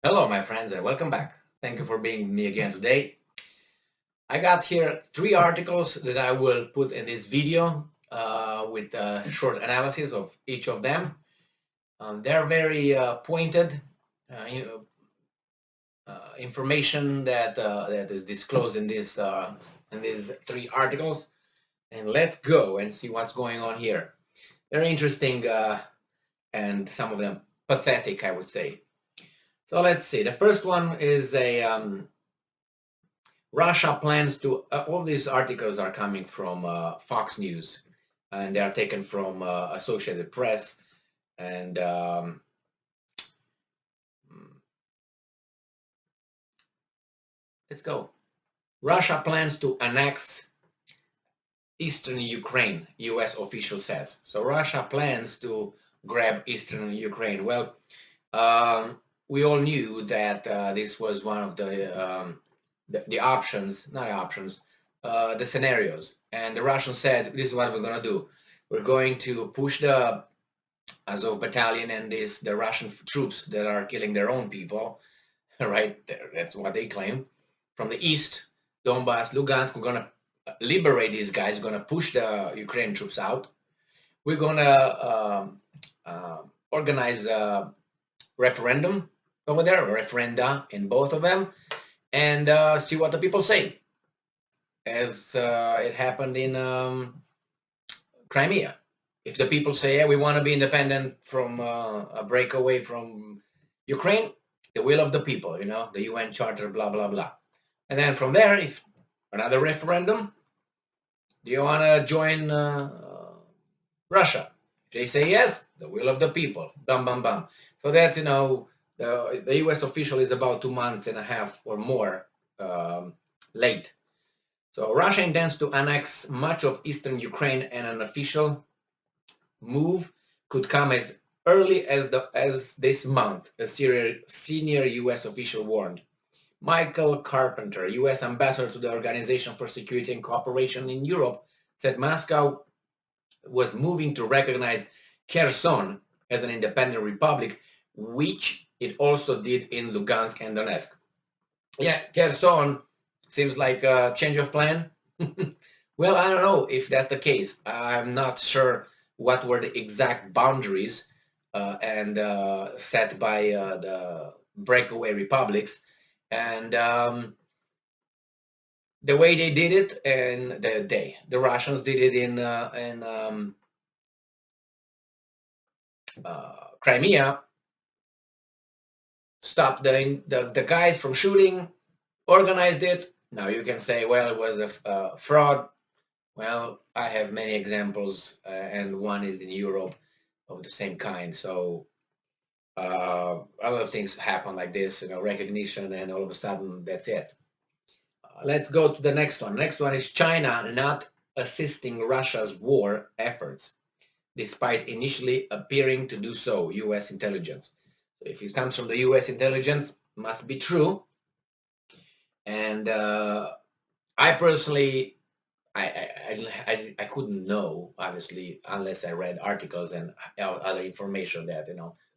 Hello, my friends, and welcome back. Thank you for being with me again today. I got here 3 articles that I will put in this video with a short analysis of each of them. They're very pointed information that is disclosed in these 3 articles, and let's go and see what's going on here. They're interesting and some of them pathetic, I would say. So let's see. The first one is a Russia plans to, all these articles are coming from Fox News, and they are taken from Associated Press. And let's go. Russia plans to annex eastern Ukraine, US official says. So Russia plans to grab eastern Ukraine. Well, we all knew that this was one of the options, not options, the scenarios. And the Russians said, this is what we're going to do. We're going to push the Azov battalion and the Russian troops that are killing their own people, right? That's what they claim. From the east, Donbass, Lugansk, we're going to liberate these guys, we're going to push the Ukrainian troops out. We're going to organize a referendum over there, referenda in both of them, and see what the people say, as it happened in Crimea. If the people say, yeah, we want to be independent from a breakaway from Ukraine, the will of the people, the UN Charter, blah, blah, blah. And then from there, if another referendum, do you want to join Russia? If they say yes, the will of the people, bam, bam, bam. So that's, the US official is about 2.5 months or more late. So Russia intends to annex much of eastern Ukraine, and an official move could come as early as this month, a senior US official warned. Michael Carpenter, US ambassador to the Organization for Security and Cooperation in Europe, said Moscow was moving to recognize Kherson as an independent republic, which it also did in Lugansk and Donetsk. Yeah, Kherson seems like a change of plan. Well, I don't know if that's the case. I'm not sure what were the exact boundaries and set by the breakaway republics. And the way they did it, and the Russians did it in Crimea, stopped the guys from shooting, organized it. Now you can say, well, it was a fraud. Well, I have many examples, and one is in Europe of the same kind. So a lot of things happen like this, recognition, and all of a sudden that's it. Let's go to the next one. Next one is China not assisting Russia's war efforts, despite initially appearing to do so, U.S. intelligence. So if it comes from the U.S. intelligence, must be true. And I personally, I couldn't know, obviously, unless I read articles and other information that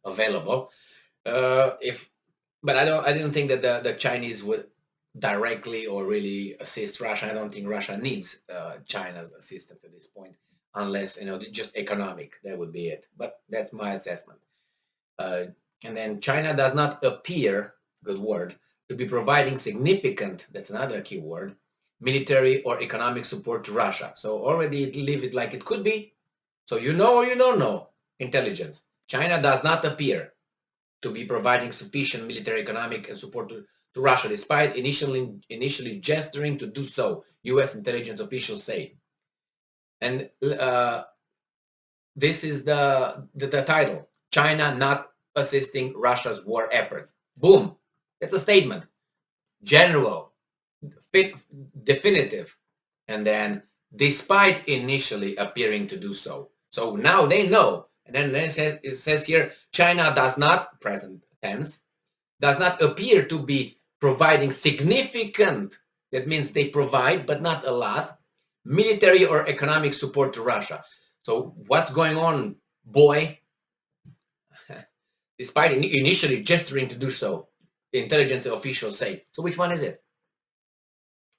available. But I didn't think that the Chinese would directly or really assist Russia. I don't think Russia needs China's assistance at this point, unless just economic. That would be it. But that's my assessment. And then China does not appear, good word, to be providing significant, that's another key word, military or economic support to Russia. So already leave it like it could be. So you know or you don't know, intelligence. China does not appear to be providing sufficient military, economic, and support to Russia, despite initially gesturing to do so, U.S. intelligence officials say. And this is the title: China not assisting Russia's war efforts. Boom. That's a statement. General, definitive, and then despite initially appearing to do so. So now they know. And then it says here, China does not, present tense, does not appear to be providing significant, that means they provide, but not a lot, military or economic support to Russia. So what's going on, boy? Despite initially gesturing to do so. intelligence officials say. So which one is it?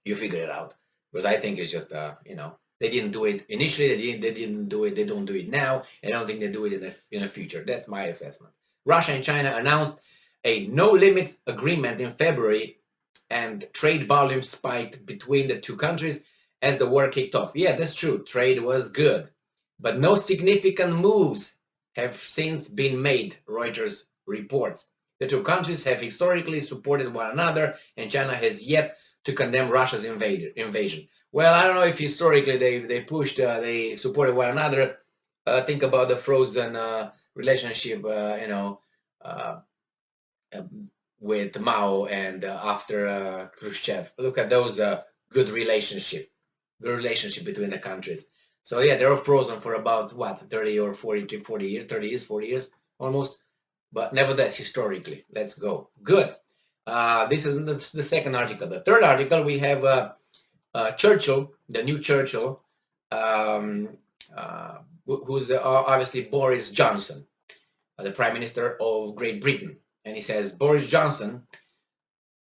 You figure it out, because I think it's just they didn't do it initially. They didn't do it. They don't do it now. And I don't think they do it in the future. That's my assessment. Russia and China announced a no limits agreement in February, and trade volume spiked between the two countries as the war kicked off. Yeah, that's true. Trade was good, but no significant moves have since been made, Reuters reports. The two countries have historically supported one another, and China has yet to condemn Russia's invasion. Well, I don't know if historically they supported one another. Think about the frozen relationship, uh, with Mao and after Khrushchev. Look at those good relationship between the countries. So yeah, they were frozen for about what 30 or 40 years, 30 years, 40 years almost. But nevertheless, historically, let's go. Good. This is the second article. The third article, we have Churchill, the new Churchill, who's obviously Boris Johnson, the Prime Minister of Great Britain. And he says, Boris Johnson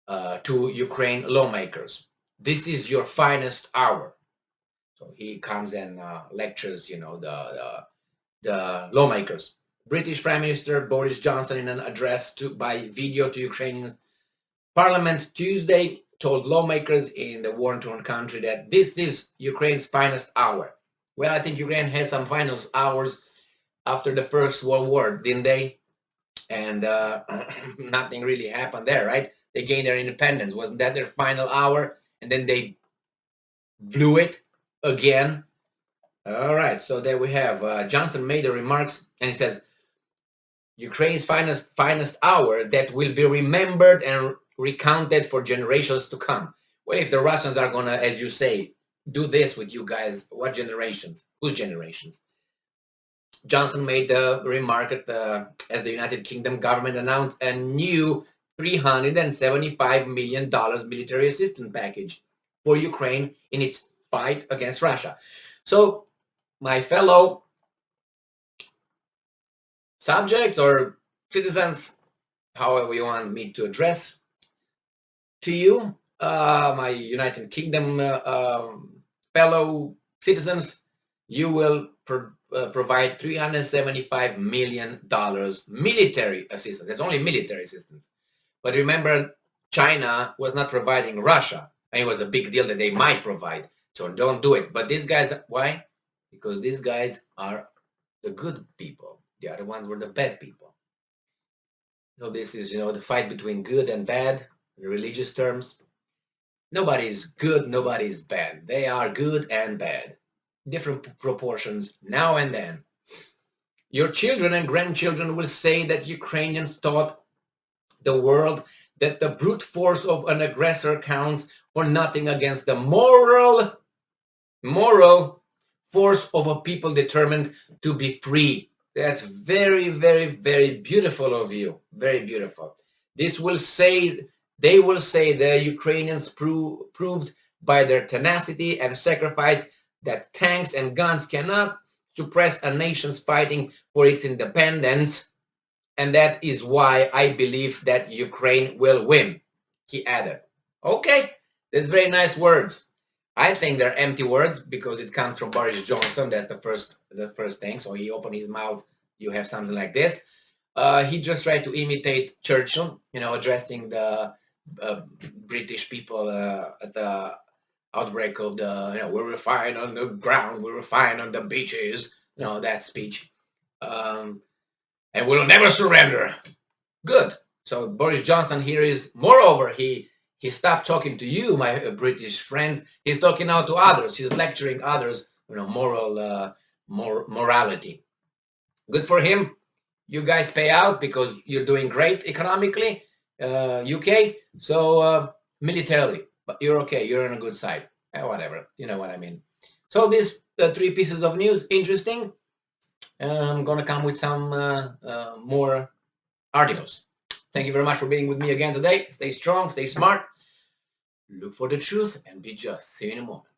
to Ukraine lawmakers, this is your finest hour. So he comes and lectures, the lawmakers. British Prime Minister Boris Johnson, in an address by video to Ukrainian Parliament Tuesday, told lawmakers in the war-torn country that this is Ukraine's finest hour. Well, I think Ukraine had some finest hours after the First World War, didn't they? And nothing really happened there, right? They gained their independence. Wasn't that their final hour? And then they blew it again. All right, so there we have. Johnson made the remarks, and he says, Ukraine's finest hour that will be remembered and recounted for generations to come. Well, if the Russians are going to, as you say, do this with you guys, what generations? Whose generations? Johnson made the remark as the United Kingdom government announced a new $375 million military assistance package for Ukraine in its fight against Russia. So, my fellow subjects or citizens, however you want me to address to you, my United Kingdom fellow citizens, you will provide $375 million military assistance. That's only military assistance. But remember, China was not providing Russia. And it was a big deal that they might provide. So don't do it. But these guys, why? Because these guys are the good people. The other ones were the bad people. So this is, the fight between good and bad, in religious terms. Nobody's good, nobody's bad. They are good and bad. Different proportions now and then. Your children and grandchildren will say that Ukrainians taught the world that the brute force of an aggressor counts for nothing against the moral force of a people determined to be free. That's very, very, very beautiful of you. Very beautiful. They will say the Ukrainians proved by their tenacity and sacrifice that tanks and guns cannot suppress a nation's fighting for its independence. And that is why I believe that Ukraine will win, he added. Okay, that's very nice words. I think they're empty words because it comes from Boris Johnson. That's the first thing. So he opened his mouth. You have something like this. He just tried to imitate Churchill, addressing the British people at the outbreak of the, we're fine on the ground, we're fine on the beaches, that speech. And we'll never surrender. Good. So Boris Johnson here is, moreover, he stopped talking to you, my British friends. He's talking now to others. He's lecturing others, morality. Good for him. You guys pay out because you're doing great economically, UK. So militarily, but you're okay. You're on a good side. Whatever. You know what I mean. So these 3 pieces of news, interesting. I'm going to come with some more articles. Thank you very much for being with me again today. Stay strong, stay smart, look for the truth, and be just. See you in a moment.